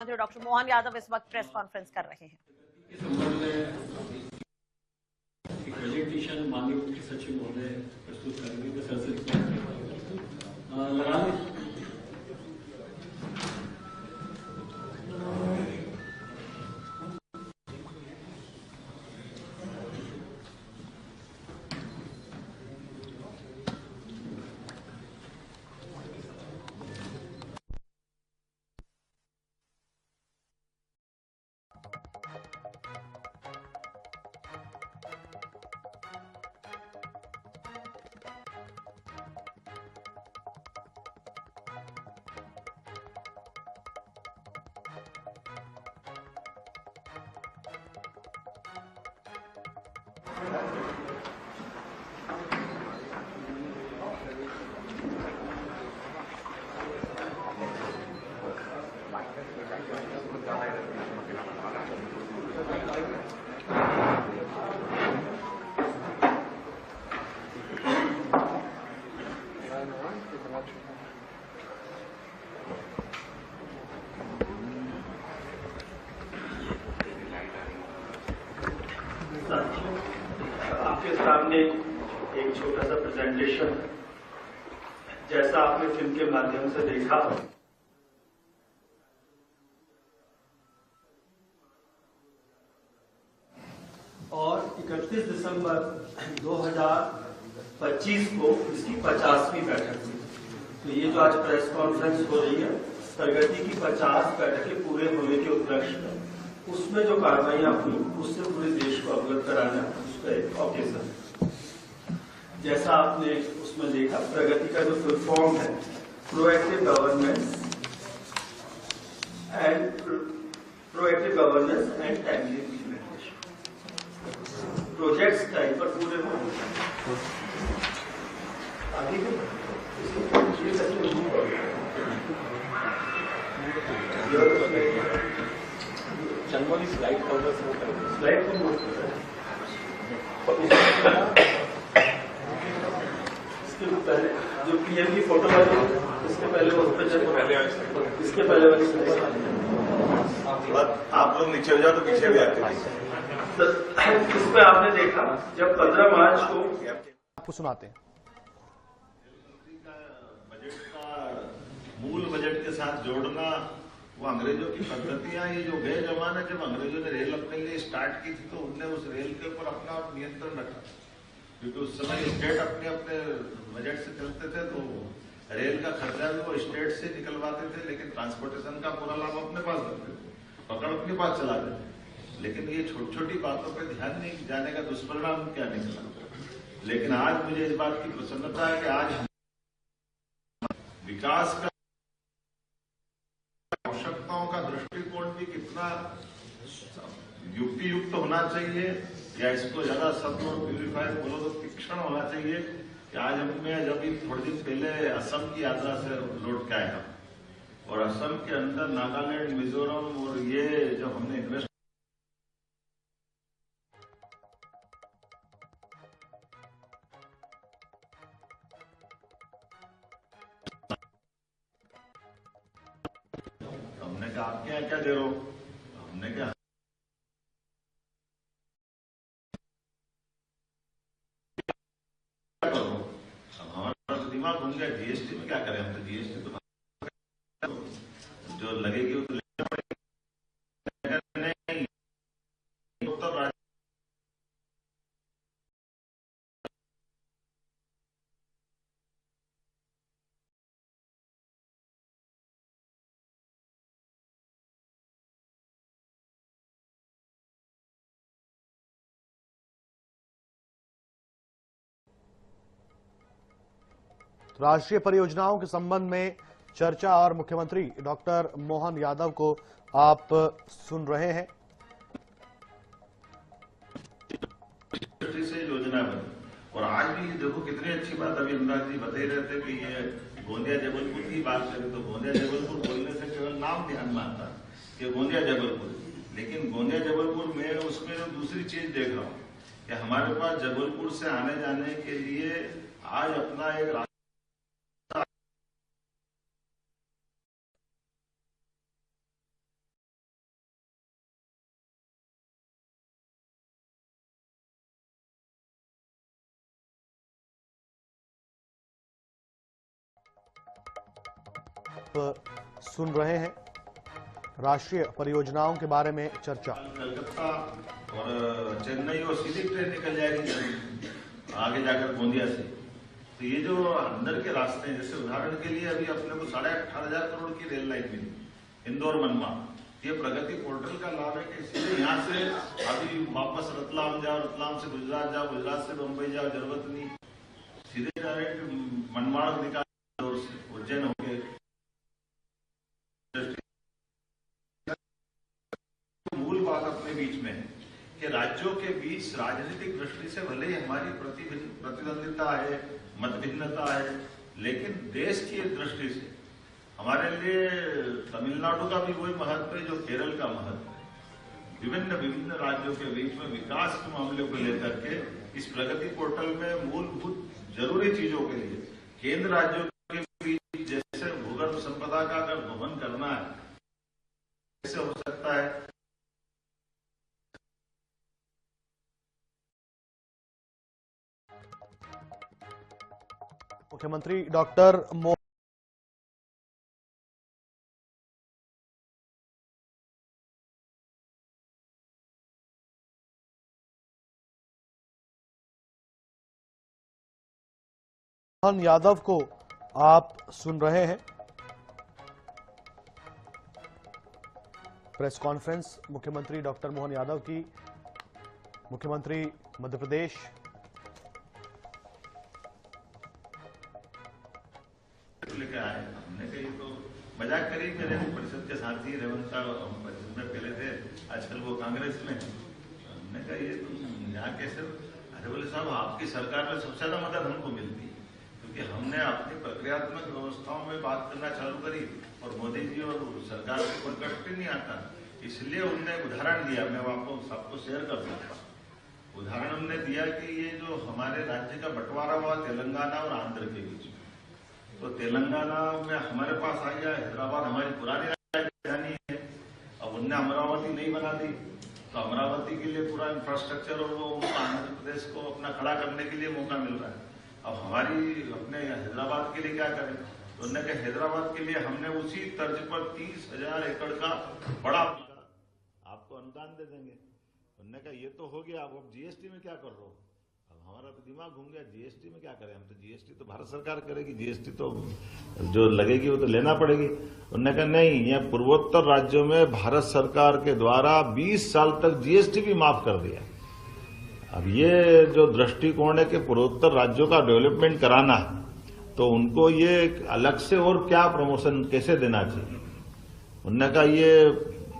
मंत्री डॉक्टर मोहन यादव इस वक्त प्रेस कॉन्फ्रेंस कर रहे हैं। इस संबंध में एक प्रेजेंटेशन माननीय मुख्य सचिव महोदय प्रस्तुत करेंगे तो सर लगा लें। आपके सामने एक छोटा सा प्रेजेंटेशन, जैसा आपने फिल्म के माध्यम से देखा, और 31 दिसंबर 2025 को इसकी 50वीं बैठक थी। तो ये जो आज प्रेस कॉन्फ्रेंस हो रही है, प्रगति की 50 बैठकें पूरे होने के उपलक्ष्य में उसमें जो कार्रवाइयां हुई उससे पूरे देश को अवगत कराना उसका एक ऑकेजन। जैसा आपने उसमें देखा, प्रगति का जो फुल फॉर्म है proactive governance and timely implementation. Projects time पर पूरे हो स्लाइड इसके पहले जो पीएम की फोटो वाली, इसके पहले वो इसके पहले आप लोग नीचे हो जाओ तो पीछे भी आते हैं। इस पे आपने देखा जब 15 मार्च को आपको सुनाते हैं। बजट का मूल बजट के साथ जोड़ना वो अंग्रेजों की पद्धतियां, ये जो गए जमाने जब अंग्रेजों ने रेल अपने लिए स्टार्ट की थी तो उनने उस रेल के ऊपर अपना नियंत्रण रखा, क्योंकि उस समय स्टेट अपने अपने बजट से चलते थे, तो रेल का खर्चा भी वो स्टेट से निकलवाते थे, लेकिन ट्रांसपोर्टेशन का पूरा लाभ अपने पास रखते थे, पकड़ अपने पास चलाते थे। लेकिन ये छोटी छोटी बातों पर ध्यान नहीं जाने का दुष्परिणाम क्या निकला। लेकिन आज मुझे इस बात की प्रसन्नता है कि आज विकास का आवश्यकताओं का दृष्टिकोण भी कितना युक्ति युक्त होना चाहिए, या इसको ज्यादा शब्द और प्यूरिफायर बोलो तो तीक्ष्ण होना चाहिए। कि आज हमें जब थोड़े दिन पहले असम की यात्रा से लौट के आया और असम के अंदर नागालैंड, मिजोरम और ये जो हमने इन्वेस्ट हमने कहा आपके यहाँ क्या दे रहे हो, हमने क्या करो, अब हमारा तो दिमाग घूम गया, जीएसटी में क्या करें, हम तो जीएसटी तो जो लगेगी वो तो लेना पड़ेगा। नहीं उत्तर राष्ट्रीय परियोजनाओं के संबंध में चर्चा और मुख्यमंत्री डॉक्टर मोहन यादव को आप सुन रहे हैं। से योजना बनी, और आज भी देखो कितनी अच्छी बात अभी अनुराग जी बता रहे थे कि ये गोंदिया जबलपुर की बात करें तो गोंदिया जबलपुर बोलने से केवल नाम ध्यान में आता कि गोंदिया जबलपुर, लेकिन गोंदिया जबलपुर में उसमें दूसरी चीज देख रहा हूँ कि हमारे पास जबलपुर से आने जाने के लिए आज अपना एक सुन रहे हैं राष्ट्रीय परियोजनाओं के बारे में चर्चा। कलकत्ता और चेन्नई और सीधी ट्रेन निकल जाएगी आगे जाकर गोंदिया से। तो ये जो अंदर के रास्ते हैं, जैसे उदाहरण के लिए अभी अपने को 18,500 करोड़ की रेल लाइन मिली इंदौर मनवा। ये प्रगति पोर्टल का लाभ है कि सीधे यहाँ से अभी वापस रतलाम जाओ, रतलाम से गुजरात जाओ, गुजरात से बम्बई जाओ, जरूरत नहीं, सीधे डायरेक्ट मनमाड़ निकाल इंदौर से उज्जैन होके। मूल बात अपने बीच में है कि राज्यों के बीच राजनीतिक दृष्टि से भले ही हमारी प्रतिद्वंदिता है, मतभिन्नता है, लेकिन देश की दृष्टि से हमारे लिए तमिलनाडु का भी वही महत्व है जो केरल का महत्व है। विभिन्न राज्यों के बीच में विकास के मामले को लेकर के इस प्रगति पोर्टल में मूलभूत जरूरी चीजों के लिए केंद्र राज्यों के बीच जैसे भूगर्भ संपदा का अगर दोहन करना है, कैसे हो सकता है। मुख्यमंत्री डॉक्टर मोहन यादव को आप सुन रहे हैं। प्रेस कॉन्फ्रेंस मुख्यमंत्री डॉक्टर मोहन यादव की, मुख्यमंत्री मध्य प्रदेश। लेकर आए, हमने कही तो मजाक करी, मेरे परिषद के साथी रेवंत परिषद में पहले थे, आजकल वो कांग्रेस में। हमने कहा ये तुम यहाँ कैसे? अरे बोले साहब आपकी सरकार में सबसे ज्यादा मदद हमको मिलती है, क्योंकि हमने अपनी प्रक्रियात्मक व्यवस्थाओं में बात करना चालू करी और मोदी जी और सरकार को कोई कष्ट नहीं आता। इसलिए उनने उदाहरण दिया, मैं आपको सबको शेयर कर सकता हूँ। उदाहरण हमने दिया कि ये जो हमारे राज्य का बंटवारा हुआ तेलंगाना और आंध्र के बीच में, तो तेलंगाना में हमारे पास आ गया, हैदराबाद हमारी पुरानी राजधानी है, अब उनने अमरावती नहीं बना दी, तो अमरावती के लिए पूरा इंफ्रास्ट्रक्चर और वो आंध्र प्रदेश को अपना खड़ा करने के लिए मौका मिल रहा है। अब हमारी अपने हैदराबाद के लिए क्या करें? तो उन्होंने कहा हैदराबाद के लिए हमने उसी तर्ज पर 30,000 एकड़ का बड़ा आपको अनुदान दे देंगे। उन्होंने कहा ये तो हो गया, अब जीएसटी में क्या कर रहे हो? अब हमारा तो दिमाग घूम गया, जीएसटी में क्या करें? हम तो जीएसटी तो भारत सरकार करेगी, जीएसटी तो जो लगेगी वो तो लेना पड़ेगी। उन्होंने कहा नहीं, ये पूर्वोत्तर राज्यों में भारत सरकार के द्वारा 20 साल तक जीएसटी भी माफ कर दिया। अब ये जो दृष्टिकोण है कि पूर्वोत्तर राज्यों का डेवलपमेंट कराना है, तो उनको ये अलग से और क्या प्रमोशन कैसे देना चाहिए? उन्होंने कहा ये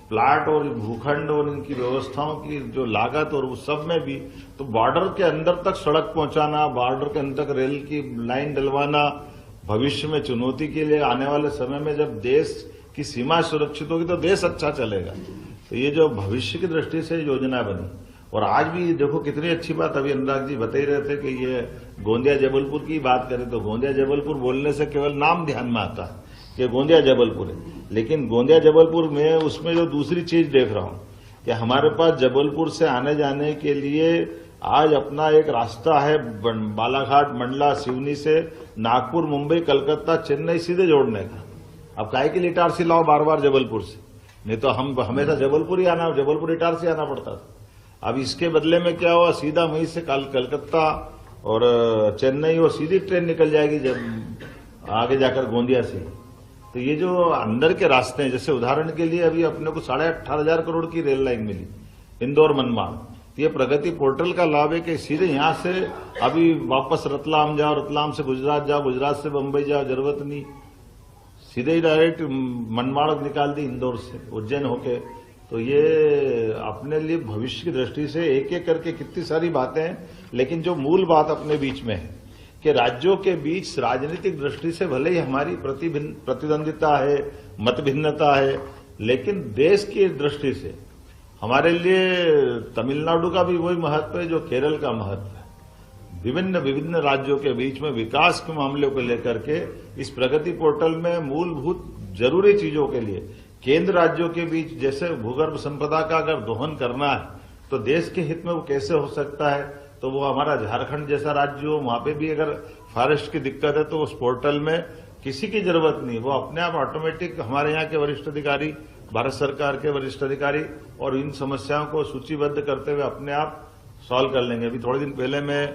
प्लाट और भूखंड और इनकी व्यवस्थाओं की जो लागत और उस सब में भी, तो बॉर्डर के अंदर तक सड़क पहुंचाना, बॉर्डर के अंदर तक रेल की लाइन डलवाना, भविष्य में चुनौती के लिए आने वाले समय में जब देश की सीमा सुरक्षित होगी तो देश अच्छा चलेगा। तो ये जो भविष्य की दृष्टि से योजना बनी, और आज भी देखो कितनी अच्छी बात, अभी अनुराग जी बता ही रहे थे कि ये गोंदिया जबलपुर की बात करें तो गोंदिया जबलपुर बोलने से केवल नाम ध्यान में आता है कि गोंदिया जबलपुर है, लेकिन गोंदिया जबलपुर में उसमें जो दूसरी चीज देख रहा हूं कि हमारे पास जबलपुर से आने जाने के लिए आज अपना एक रास्ता है बालाघाट, मंडला, सिवनी से नागपुर, मुंबई, कलकत्ता, चेन्नई सीधे जोड़ने का। अब काहे के लिए इटारसी लाओ बार बार जबलपुर से? नहीं तो हम हमेशा जबलपुर ही आना, जबलपुर इटारसी आना पड़ता था। अब इसके बदले में क्या हुआ, सीधा वहीं से कलकत्ता और चेन्नई और सीधी ट्रेन निकल जाएगी जब आगे जाकर गोंदिया से। तो ये जो अंदर के रास्ते हैं, जैसे उदाहरण के लिए अभी अपने को 18,500 करोड़ की रेल लाइन मिली इंदौर मनमाड़। तो ये प्रगति पोर्टल का लाभ है कि सीधे यहाँ से अभी वापस रतलाम जाओ, रतलाम से गुजरात जाओ, गुजरात से बम्बई जाओ, जरूरत नहीं, सीधे ही डायरेक्ट मनमाड़ निकाल दी इंदौर से उज्जैन होके। तो ये अपने लिए भविष्य की दृष्टि से एक एक करके कितनी सारी बातें हैं, लेकिन जो मूल बात अपने बीच में है कि राज्यों के बीच राजनीतिक दृष्टि से भले ही हमारी प्रतिद्वंदिता है, मतभिन्नता है, लेकिन देश की दृष्टि से हमारे लिए तमिलनाडु का भी वही महत्व है जो केरल का महत्व है। विभिन्न राज्यों के बीच में विकास के मामलों को लेकर के इस प्रगति पोर्टल में मूलभूत जरूरी चीजों के लिए केंद्र राज्यों के बीच जैसे भूगर्भ संपदा का अगर दोहन करना है तो देश के हित में वो कैसे हो सकता है? तो वो हमारा झारखंड जैसा राज्य हो, वहां पे भी अगर फॉरेस्ट की दिक्कत है तो उस पोर्टल में किसी की जरूरत नहीं, वो अपने आप ऑटोमेटिक हमारे यहाँ के वरिष्ठ अधिकारी, भारत सरकार के वरिष्ठ अधिकारी और इन समस्याओं को सूचीबद्ध करते हुए अपने आप सॉल्व कर लेंगे। अभी थोड़े दिन पहले मैं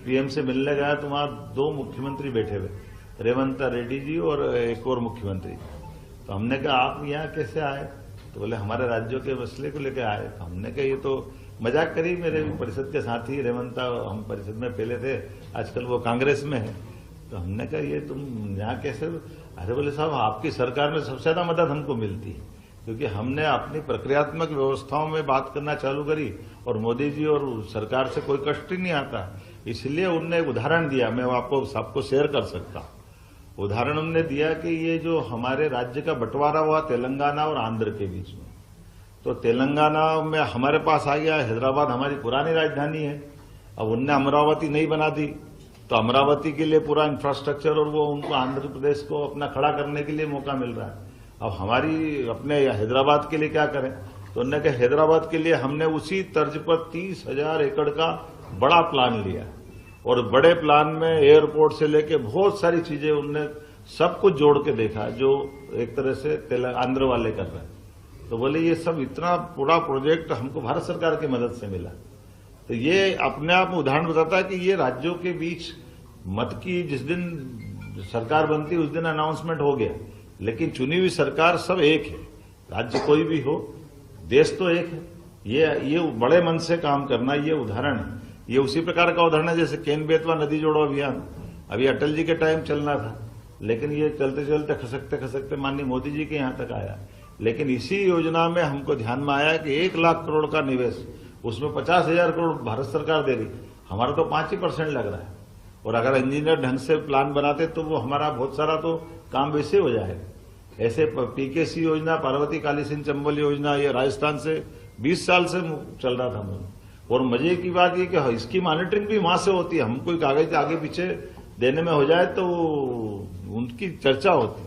पीएम से मिलने गया तो वहां 2 मुख्यमंत्री बैठे हुए, रेवंत रेड्डी जी और एक और मुख्यमंत्री। तो हमने कहा आप यहाँ कैसे आए? तो बोले हमारे राज्यों के मसले को लेकर आए। तो हमने कहा ये तो मजाक करी, मेरे परिषद के साथी रेवंता, हम परिषद में पहले थे, आजकल वो कांग्रेस में है। तो हमने कहा ये तुम यहाँ कैसे? अरे बोले साहब आपकी सरकार में सबसे ज्यादा मदद हमको मिलती है, क्योंकि हमने अपनी प्रक्रियात्मक व्यवस्थाओं में बात करना चालू करी और मोदी जी और सरकार से कोई कष्ट ही नहीं आता। इसलिए उनने एक उदाहरण दिया, मैं आपको सबको शेयर कर सकता हूं। उदाहरण उन्होंने दिया कि ये जो हमारे राज्य का बंटवारा हुआ तेलंगाना और आंध्र के बीच में, तो तेलंगाना में हमारे पास आ गया, हैदराबाद हमारी पुरानी राजधानी है, अब उनने अमरावती नहीं बना दी, तो अमरावती के लिए पूरा इंफ्रास्ट्रक्चर और वो उनको आंध्र प्रदेश को अपना खड़ा करने के लिए मौका मिल रहा है। अब हमारी अपने हैदराबाद के लिए क्या करें? तो उन्होंने कहा हैदराबाद के लिए हमने उसी तर्ज पर 30,000 एकड़ का बड़ा प्लान लिया और बड़े प्लान में एयरपोर्ट से लेके बहुत सारी चीजें उनने सब कुछ जोड़ के देखा जो एक तरह से आंध्र वाले कर रहे हैं। तो बोले ये सब इतना पूरा प्रोजेक्ट हमको भारत सरकार की मदद से मिला। तो ये अपने आप में उदाहरण बताता है कि ये राज्यों के बीच मत की जिस दिन सरकार बनती उस दिन अनाउंसमेंट हो गया, लेकिन चुनी हुई सरकार सब एक है। राज्य कोई भी हो, देश तो एक है। ये बड़े मन से काम करना ये उदाहरण है। ये उसी प्रकार का उदाहरण है जैसे केन बेतवा नदी जोड़ो अभियान, अभी अटल जी के टाइम चलना था, लेकिन ये चलते चलते खसकते खसकते माननीय मोदी जी के यहां तक आया। लेकिन इसी योजना में हमको ध्यान में आया कि 1 लाख करोड़ का निवेश, उसमें 50,000 करोड़ भारत सरकार दे रही, हमारा तो 5% लग रहा है। और अगर इंजीनियर ढंग से प्लान बनाते तो वो हमारा बहुत सारा तो काम वैसे हो जाएगा। ऐसे पीकेसी योजना, पार्वती काली सिंह चंबल योजना, ये राजस्थान से 20 साल से चल रहा था। और मजे की बात ये कि इसकी मॉनिटरिंग भी वहां से होती है। हम कोई कागज आगे पीछे देने में हो जाए तो उनकी चर्चा होती।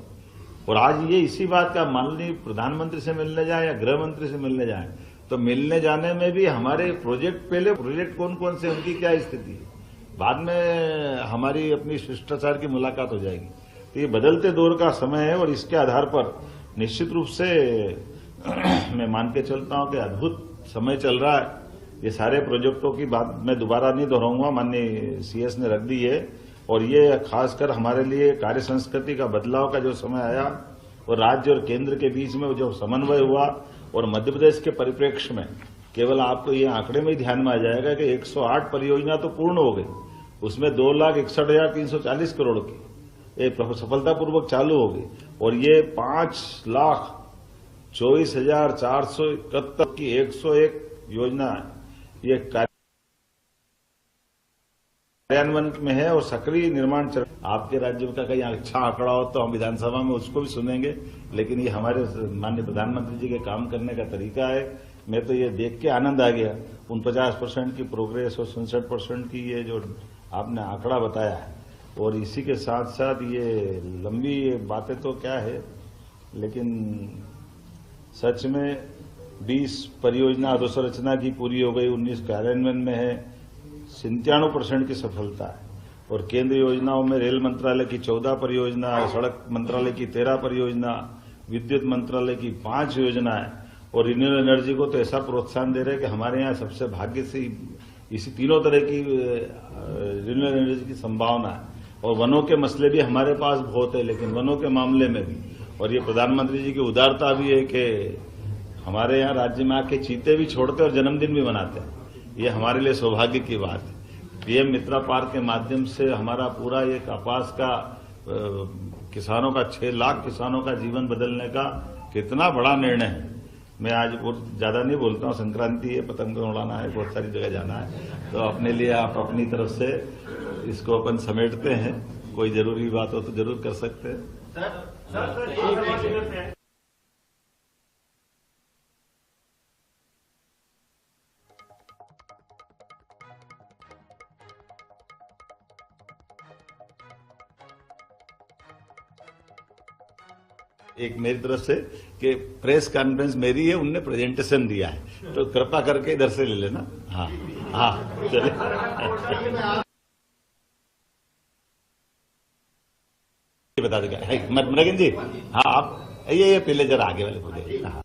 और आज ये इसी बात का, माननीय प्रधानमंत्री से मिलने जाए या गृह मंत्री से मिलने जाए, तो मिलने जाने में भी हमारे पहले प्रोजेक्ट कौन कौन से, उनकी क्या स्थिति है, बाद में हमारी अपनी शिष्टाचार की मुलाकात हो जाएगी। तो ये बदलते दौर का समय है और इसके आधार पर निश्चित रूप से मैं मान के चलता हूं कि अद्भुत समय चल रहा है। ये सारे प्रोजेक्टों की बात मैं दोबारा नहीं दोहराऊंगा, माननीय सीएस ने रख दी है। और ये खासकर हमारे लिए कार्य संस्कृति का बदलाव का जो समय आया और राज्य और केंद्र के बीच में जो समन्वय हुआ, और मध्य प्रदेश के परिप्रेक्ष्य में केवल आपको ये आंकड़े में ही ध्यान में आ जाएगा कि 108 परियोजना तो पूर्ण हो गई, उसमें 2,61,340 करोड़ की एक सफलतापूर्वक चालू हो गई। और ये 5,24,471 की 101 योजना ये कार्यान्वयन में है और सक्रिय निर्माण चल। आपके राज्य का कहीं अच्छा आंकड़ा हो तो हम विधानसभा में उसको भी सुनेंगे, लेकिन ये हमारे माननीय प्रधानमंत्री जी के काम करने का तरीका है। मैं तो ये देख के आनंद आ गया, 49% की प्रोग्रेस और 67% की ये जो आपने आंकड़ा बताया है। और इसी के साथ साथ ये लंबी बातें तो क्या है, लेकिन सच में 20 परियोजना अधोसंरचना की पूरी हो गई, 19 कार्यान्वयन में है, 97% की सफलता है। और केंद्र योजनाओं में रेल मंत्रालय की 14 परियोजना, सड़क मंत्रालय की 13 परियोजना, विद्युत मंत्रालय की 5 योजनाएं, और रिन्यूएबल एनर्जी को तो ऐसा प्रोत्साहन दे रहे हैं कि हमारे यहाँ सबसे भाग्य से इसी तीनों तरह की रिन्यूएबल एनर्जी की संभावना है। और वनों के मसले भी हमारे पास बहुत है, लेकिन वनों के मामले में भी, और ये प्रधानमंत्री जी की उदारता भी है कि हमारे यहाँ राज्य में आके चीते भी छोड़ते और जन्मदिन भी मनाते हैं। ये हमारे लिए सौभाग्य की बात है। पीएम मित्रा पार्क के माध्यम से हमारा पूरा ये कपास का किसानों का 6 लाख किसानों का जीवन बदलने का कितना बड़ा निर्णय है। मैं आज बहुत ज्यादा नहीं बोलता हूँ, संक्रांति है, पतंग उड़ाना है, बहुत सारी जगह जाना है, तो अपने लिए आप अपनी तरफ से इसको अपन समेटते हैं। कोई जरूरी बात हो तो जरूर कर सकते हैं। एक मेरी तरफ से कि प्रेस कॉन्फ्रेंस मेरी है, उनने प्रेजेंटेशन दिया है, तो कृपा करके इधर से ले लेना। हाँ हाँ चलिए। बता देगा। मृगन जी, हाँ आप ये पहले जरा आगे वाले बोले। हाँ